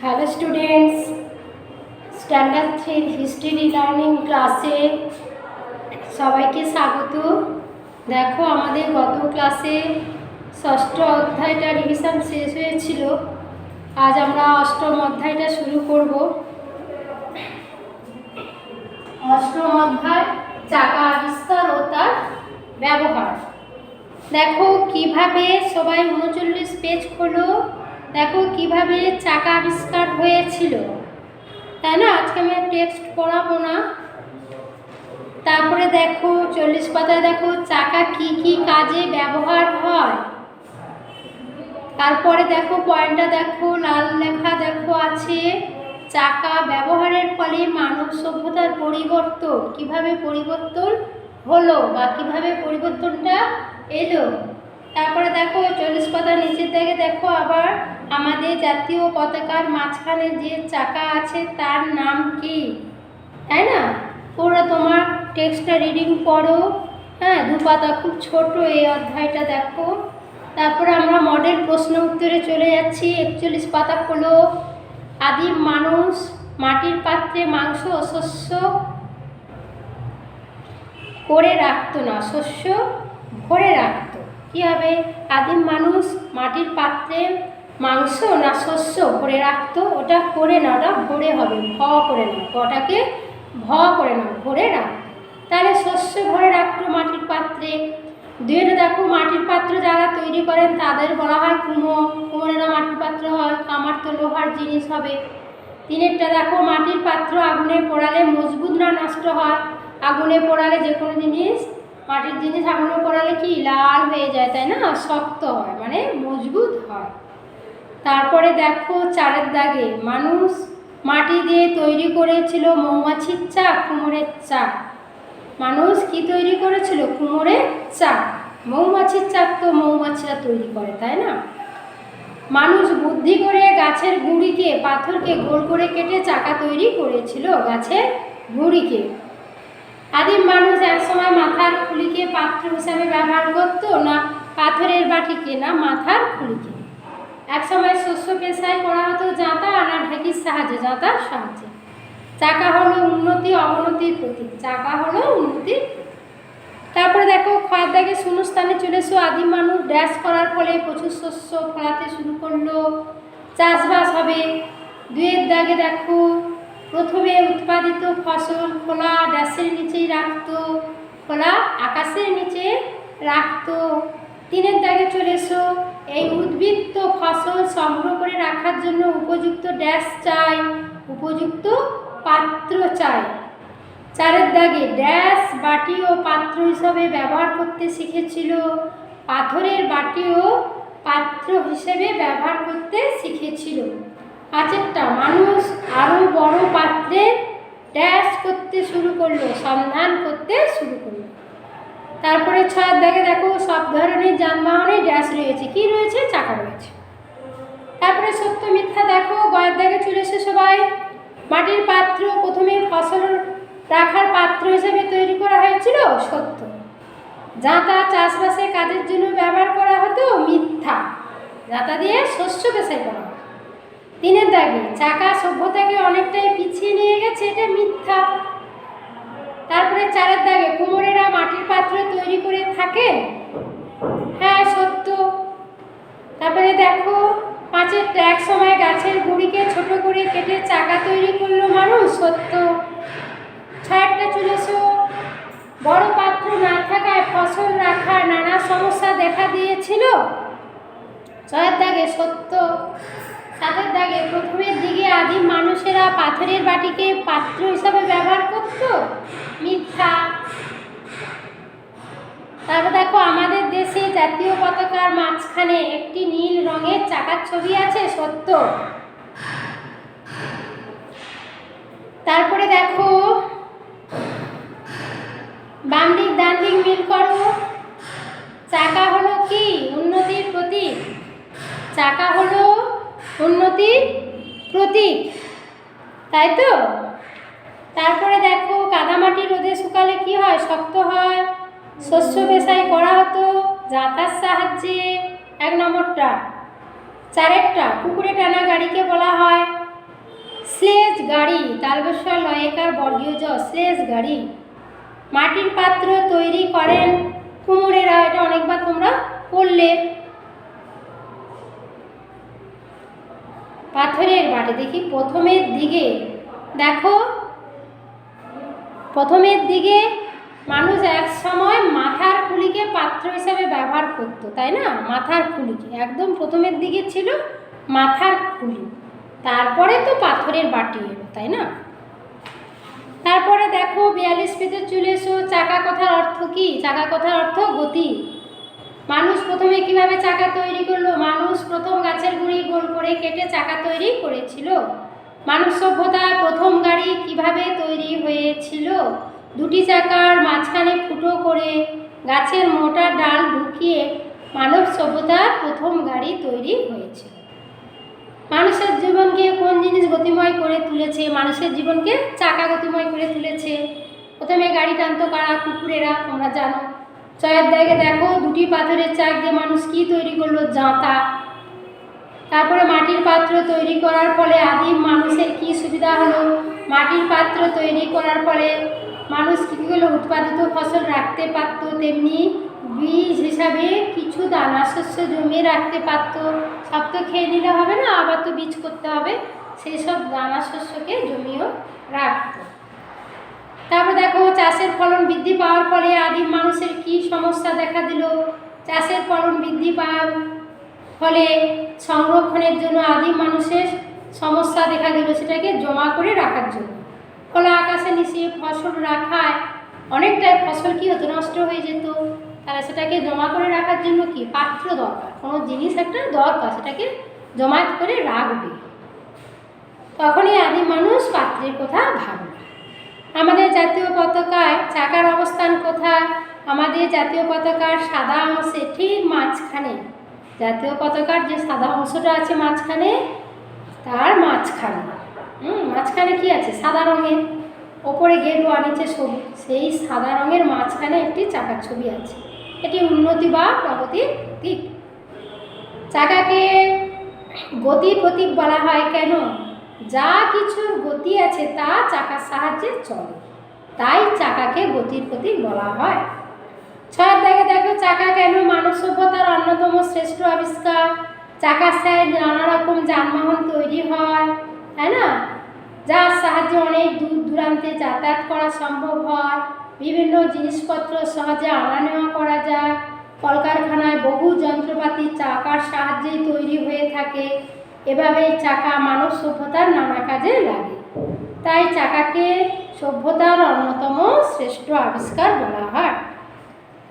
Hello students, standard 3 history learning ক্লাসে সবাইকে স্বাগত। দেখো, আমাদের গত ক্লাসে ষষ্ঠ অধ্যায়টা রিভিশন শেষ হয়েছিল। আজ আমরা অষ্টম অধ্যায়টা শুরু করব। অষ্টম অধ্যায় চাকা আবিষ্কার ও তার ব্যবহার। দেখো কিভাবে, সবাই 39 পেজ খোলো। দেখো কিভাবে চাকা আবিষ্কার হয়েছিল, তাই না? আজকে আমি টেক্সট পড়াবো না। তারপরে দেখো 40 পাতায় দেখো চাকা কি কি কাজে ব্যবহার হয়। তারপরে দেখো পয়েন্টটা দেখো, লাল লেখা দেখো আছে, চাকা ব্যবহারের ফলে মানব সভ্যতার পরিবর্তন, কিভাবে পরিবর্তন হলো বা কিভাবে পরিবর্তনটা এলো। তারপরে দেখো 40 পাতার নিচের দিকে দেখো আবার আমাদের জাতীয় পতাকার মাঝখানে যে চাকা আছে তার নাম কি, তাই না? পুরো তোমার টেক্সটটা রিডিং পড়ো। হ্যাঁ, 2 পাতা, খুব ছোট এই অধ্যায়টা দেখো। তারপরে আমরা মডেল প্রশ্ন উত্তরে চলে যাচ্ছি। 41 পাতা খোলো। আদিম মানুষ মাটির পাত্রে মাংস ও শস্য করে রাখতো না, শস্য ভরে রাখতো। কী হবে? আদিম মানুষ মাটির পাত্রে মাংস না শস্য ভরে রাখতো। ওটা করে না, ওটা ভরে হবে, ভ করে না, ওটাকে ভ করে না, ভরে রাখতো। তাহলে শস্য ভরে রাখতো মাটির পাত্রে। দুইটা দেখো, মাটির পাত্র যারা তৈরি করেন তাদের বলা হয় কুমোর। কুমোরেরা মাটির পাত্র হয়, কামার তো লোহার জিনিস হবে। তিনেরটা দেখো, মাটির পাত্র আগুনে পোড়ালে মজবুত না নষ্ট হয়। আগুনে পোড়ালে যে কোনো জিনিস, মাটির জিনিস আগুনে পোড়ালে কি লাল হয়ে যায়, তাই না? শক্ত হয়, মানে মজবুত হয়। তারপরে দেখো 4 দাগে, মানুষ মাটি দিয়ে তৈরি করেছিল মৌমাছির চাক, কুমোরের চাক। মানুষ কি তৈরি করেছিল? কুমোরের চাক। মৌমাছির চাক তো মৌমাছিরা তৈরি করে, তাই না? মানুষ বুদ্ধি করে গাছের গুঁড়িকে, পাথরকে গোল করে কেটে চাকা তৈরি করেছিল, গাছের গুঁড়িকে। আদিম মানুষ একসময় মাথার খুলিকে পাত্র হিসাবে ব্যবহার করত, না পাথরের বাটিকে, না মাথার খুলিকে। একসময় শস্য পেশায় করা হতো জাঁতা, না ঢেকির সাহায্যে, জাঁতার সাহায্যে। চাকা হলো উন্নতি অবনতির প্রতীক, চাকা হলো উন্নতির। তারপরে দেখো ক্ষয়ের দাগে শূন্যস্থানে চলে এসো। আদিম মানুষ ড্যাশ করার ফলে প্রচুর শস্য ফলাতে শুরু করলো, চাষবাস হবে। 2 দাগে দেখো, প্রথমে উৎপাদিত ফসল খোলা ড্যাশের নিচেই রাখতো, খোলা আকাশের নিচে রাখতো। 3 দাগে চলে এসো, এই উদ্বৃত্ত ফসল সংগ্রহ করে রাখার জন্য উপযুক্ত ড্যাশ চাই, উপযুক্ত পাত্র চাই। 4 দাগে, ড্যাশ বাটি ও পাত্র হিসাবে ব্যবহার করতে শিখেছিল, পাথরের বাটি ও পাত্র হিসেবে ব্যবহার করতে শিখেছিল। 5টা, মানুষ আরও বড় পাত্রের ড্যাশ করতে শুরু করলো, সন্ধান করতে শুরু করলো। তারপরে 6 দাগে দেখো, সব ধরনের যানবাহনে ড্যাশ রয়েছে, কি রয়েছে? চাকা রয়েছে। তারপরে সত্য মিথ্যা দেখো, 5 দাগে চলে এসে সবাই। মাটির পাত্র প্রথমে ফসল রাখার পাত্র হিসেবে তৈরি করা হয়েছিল, সত্য। জাঁতা চাষবাসের কাজের জন্য ব্যবহার করা হতো, মিথ্যা। জাঁতা দিয়ে শস্য পেশাই করা হতো। 3 দাগে, চাকা সভ্যতাকে অনেকটাই পিছিয়ে নিয়ে গেছে, এটা মিথ্যা। তারপরে 4 দাগে, কুমোরেরা মাটির পাত্র তৈরি করে থাকেন, হ্যাঁ সত্য। তারপরে দেখো 5টা, এক সময় গাছের গুঁড়িকে ছোট করে কেটে চাকা তৈরি করলো মানুষ, সত্য। 6টা চলে এসো, বড় পাত্র না থাকায় ফসল রাখার নানা সমস্যা দেখা দিয়েছিল, 6 দাগে সত্য। 7 দাগে, প্রথমের দিকে আদিম মানুষেরা পাথরের বাটিকে পাত্র হিসাবে ব্যবহার করত, মিথ্যা। তারপর দেখো, আমাদের দেশে জাতীয় পতাকার মাঝখানে একটি নীল রঙের চাকার ছবি আছে, সত্য। তারপরে দেখো বাম দিক ডান দিক মিল করো। চাকা হলো কি? উন্নতির প্রতীক। চাকা হলো উন্নতির প্রতীক, তাই তো? তারপরে দেখো, কাদামাটি রোদে শুকালে কি হয়? শক্ত হয়। শস্য পেশাই করা হতো জাঁতার সাহায্যে, 1 নম্বরটা। 4টা, পুকুরে টানা গাড়িকে বলা হয় তালবেশ্বর লয়েকার বর্গীয় জ শ্লেষ গাড়ি। মাটির পাত্র তৈরি করেন কুমোরেরা। এটা অনেকবার তোমরা পড়লে। পাথরের বাটি দেখি প্রথমের দিকে, দেখো প্রথমের দিকে মানুষ এক সময় মাথার খুলিকে পাত্র হিসাবে ব্যবহার করতো, তাই না? মাথার খুলিকে একদম প্রথমের দিকে ছিল মাথার খুলি, তারপরে তো পাথরের বাটি এলো, তাই না? তারপরে দেখো 42 পেজে চলে এসো। চাকা কথার অর্থ কি? চাকা কথার অর্থ গতি। মানুষ প্রথমে কিভাবে চাকা তৈরি করলো? মানুষ প্রথম গাছের গুঁড়ি গোল করে কেটে চাকা তৈরি করেছিল। মানব সভ্যতার প্রথম গাড়ি কিভাবে তৈরি হয়েছিল? দুটি চাকার মাঝখানে ফুটো করে গাছের মোটা ডাল ঢুকিয়ে মানব সভ্যতার প্রথম গাড়ি তৈরি হয়েছিল। মানুষের জীবনকে কোন জিনিস গতিময় করে তুলেছে? মানুষের জীবনকে চাকা গতিময় করে তুলেছে। প্রথমে গাড়ি টানতো কারা? কুকুরেরা, তোমরা জানো। ছয়ের দাগে দেখো দুটি পাথরের চাক দিয়ে মানুষ কি তৈরি করলো? জাঁতা। তারপরে মাটির পাত্র তৈরি করার ফলে আদিম মানুষের কি সুবিধা হলো? মাটির পাত্র তৈরি করার ফলে মানুষ কী করলো? উৎপাদিত ফসল রাখতে পারত, তেমনি বীজ হিসাবে কিছু দানা শস্য জমিয়ে রাখতে পারত। সব তো খেয়ে নিলে হবে না, আবার তো বীজ করতে হবে, সেই সব দানা শস্যকে জমিয়েও রাখত। তারপর দেখো চাষের ফলন বৃদ্ধি পাওয়ার ফলে আদিম মানুষের কি সমস্যা দেখা দিল? চাষের ফলন বৃদ্ধি পাওয়ার ফলে সংরক্ষণের জন্য আদিম মানুষের সমস্যা দেখা দিল, সেটাকে জমা করে রাখার জন্য। খোলা আকাশের নিচে ফসল রাখায় অনেকটাই ফসল কি হতো? নষ্ট হয়ে যেত। তাহলে সেটাকে জমা করে রাখার জন্য কি পাত্র দরকার, কোনো জিনিস একটা দরকার, সেটাকে জমায়েত করে রাখবে। তখনই আদিম মানুষ পাত্রের কথা ভাববে। আমাদের জাতীয় পতাকায় চাকার অবস্থান কোথায়? আমাদের জাতীয় পতাকার সাদা অংশে ঠিক মাঝখানে, জাতীয় পতাকার যে সাদা অংশটা আছে মাঝখানে, তার মাঝখানে মাঝখানে কি আছে? সাদা রঙের, ওপরে গেরুয়া, নিচে সবুজ, সেই সাদা রঙের মাঝখানে একটি চাকার ছবি আছে। এটি উন্নতি বা প্রগতির দিক। চাকাকে গতির প্রতীক বলা হয় কেন? যা কিছুর গতি আছে তা চাকার সাহায্যে চলে, তাই চাকাকে গতির প্রতীক বলা হয়। ছয়ের দাগে দেখো চাকা কেন মানব সভ্যতার অন্যতম শ্রেষ্ঠ আবিষ্কার? চাকার সাহায্যে নানা রকম যানবাহন তৈরি হয়, তাই না? যার সাহায্যে অনেক দূর দূরান্তে যাতায়াত করা সম্ভব হয়, বিভিন্ন জিনিসপত্র সহজে আনা নেওয়া করা যায়। কলকারখানায় বহু যন্ত্রপাতি চাকার সাহায্যেই তৈরি হয়ে থাকে। এভাবেই চাকা মানব সভ্যতার নানা কাজে লাগে, তাই চাকাকে সভ্যতার অন্যতম শ্রেষ্ঠ আবিষ্কার বলা হয়।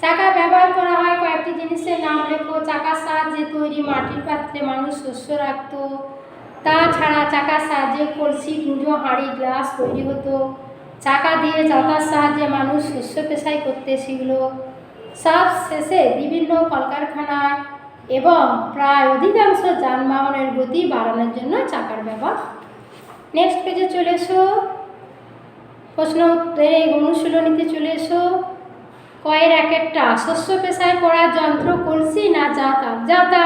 চাকা ব্যবহার করা হয় কয়েকটি জিনিসের নাম লেখো। চাকার সাহায্যে তৈরি মাটির পাত্রে মানুষ শস্য রাখত। তাছাড়া চাকার সাহায্যে কলসি, কুঁজো, হাঁড়ি, গ্লাস তৈরি হতো। চাকা দিয়ে যাতার সাহায্যে মানুষ শস্য পেশাই করতে শিখল। সব শেষে বিভিন্ন কলকারখানায় এবং প্রায় অধিকাংশ যানবাহনের গতি বাড়ানোর জন্য চাকার ব্যবহার। নেক্সট পেজে চলে এসো, প্রশ্ন উত্তরে অনুশীলনীতে চলে এসো। কয়ের এক একটা শস্য পেশায় করার যন্ত্র কলসি না যাতা? যাতা।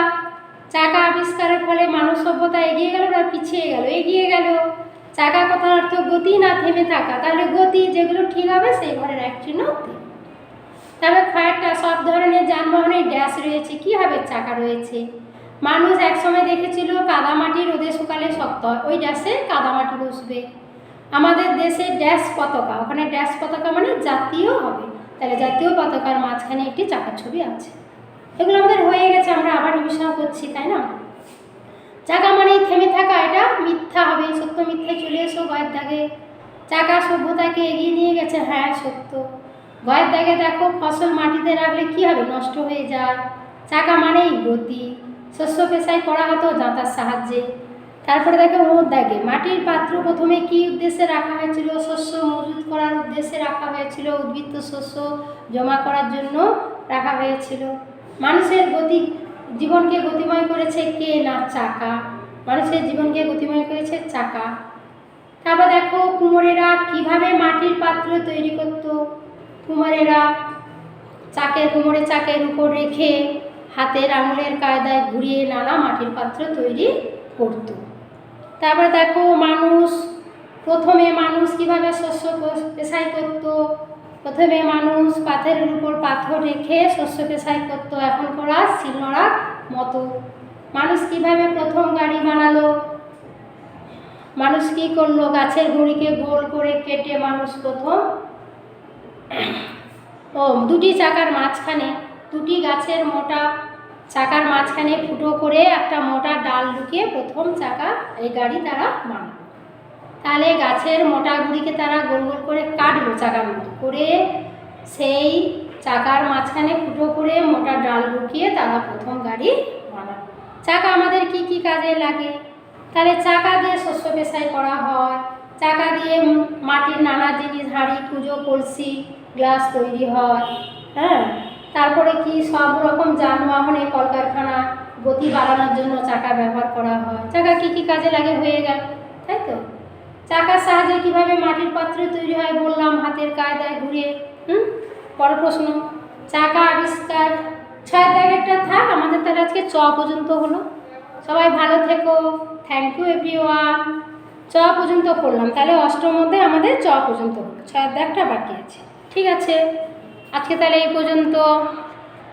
চাকা আবিষ্কারের ফলে মানব সভ্যতা এগিয়ে গেল না পিছিয়ে গেল? এগিয়ে গেল। চাকা কথার অর্থ গতি না থেমে থাকা, তাহলে গতি, যেগুলো ঠিক হবে সেই ঘরের এক চিহ্ন। তবে কয়েকটা সব ধরনের যানবাহনের ড্যাশ রয়েছে, কি হবে? চাকা রয়েছে। মানুষ একসময় দেখেছিল কাদামাটি রোদে শুকালে শক্ত হয়, ওই ড্যাশে কাদামাটি বসবে। আমাদের দেশে ড্যাশ পতাকা, ওখানে ড্যাশ পতাকা মানে জাতীয় হবে, তাহলে জাতীয় পতাকার মাঝখানে একটি চাকার ছবি আছে। এগুলো আমাদের হয়ে গেছে, আমরা আবার রিভিশন করছি, তাই না? চাকা মানেই থেমে থাকা, এটা মিথ্যা হবে। সত্য মিথ্যায় চলে এসো গয়ের দাগে। চাকা সভ্যতাকে এগিয়ে নিয়ে গেছে, হ্যাঁ সত্য। গয়ের দাগে দেখো ফসল মাটিতে রাখলে কি হবে? নষ্ট হয়ে যায়। চাকা মানেই গতি। শস্য পেশাই করা হতো যাতার সাহায্যে। তারপরে দেখো ওর দাগে মাটির পাত্র প্রথমে কি উদ্দেশ্যে রাখা হয়েছিল? শস্য মজুত করার উদ্দেশ্যে রাখা হয়েছিল, উদ্বৃত্ত শস্য জমা করার জন্য রাখা হয়েছিল। মানুষের জীবনকে গতিময় করেছে কে? না চাকা। মানুষের জীবনকে গতিময় করেছে চাকা। তারপর দেখো কুমোরেরা কিভাবে মাটির পাত্র তৈরি করত? কুমোরেরা কুমোরের চাকের উপর রেখে হাতের আঙুলের কায়দায় ঘুরিয়ে নানা মাটির পাত্র তৈরি করত। তারপর দেখো মানুষ প্রথমে মানুষ কিভাবে শস্য পেশাই করত, প্রথমে মানুষ পাথরের উপর পাথর রেখে শস্য পেশাই করত, এখন করা শিলনোড়ার মতো। মানুষ কিভাবে প্রথম গাড়ি বানালো, মানুষ কি করলো, গাছের গুঁড়িকে গোল করে কেটে মানুষ প্রথম দুটি চাকার মাঝখানে, দুটি গাছের মোটা চাকার মাঝখানে ফুটো করে একটা মোটা ডাল ঢুকিয়ে প্রথম চাকা এই গাড়ি তারা বানালো। তাহলে গাছের মোটা গুঁড়িকে তারা গোল গোল করে কাটলো চাকার মতো করে, সেই চাকার মাঝখানে ফুটো করে মোটা ডাল ঢুকিয়ে তারা প্রথম গাড়ি বানালো। চাকা আমাদের কি কি কাজে লাগে? তাহলে চাকা দিয়ে শস্য পেশাই করা হয়, চাকা দিয়ে মাটির নানা জিনিস, হাঁড়ি কুঁজো কলসি গ্লাস তৈরি হয়। হ্যাঁ, তারপরে কি সব রকম যানবাহনে কলকারখানা গতি বাড়ানোর জন্য চাকা ব্যবহার করা হয়। চাকা কি কি কাজে লাগে হয়ে গেল, তাই তো। চাকার সাহায্যে কিভাবে মাটির পাত্র তৈরি হয় বললাম, হাতের কায়দায় ঘুরিয়ে। পরের প্রশ্ন, চাকা আবিষ্কার। 6 দাগেরটা থাক, আমাদের তাহলে আজকে চ পর্যন্ত হলো। সবাই ভালো থেকো, থ্যাংক ইউ এভরিওয়ান। চ পর্যন্ত করলাম, তাহলে অষ্টম মধ্যে আমাদের চ পর্যন্ত হলো, 6 দাগটা বাকি আছে। ঠিক আছে, আজকে তাহলে এই পর্যন্ত।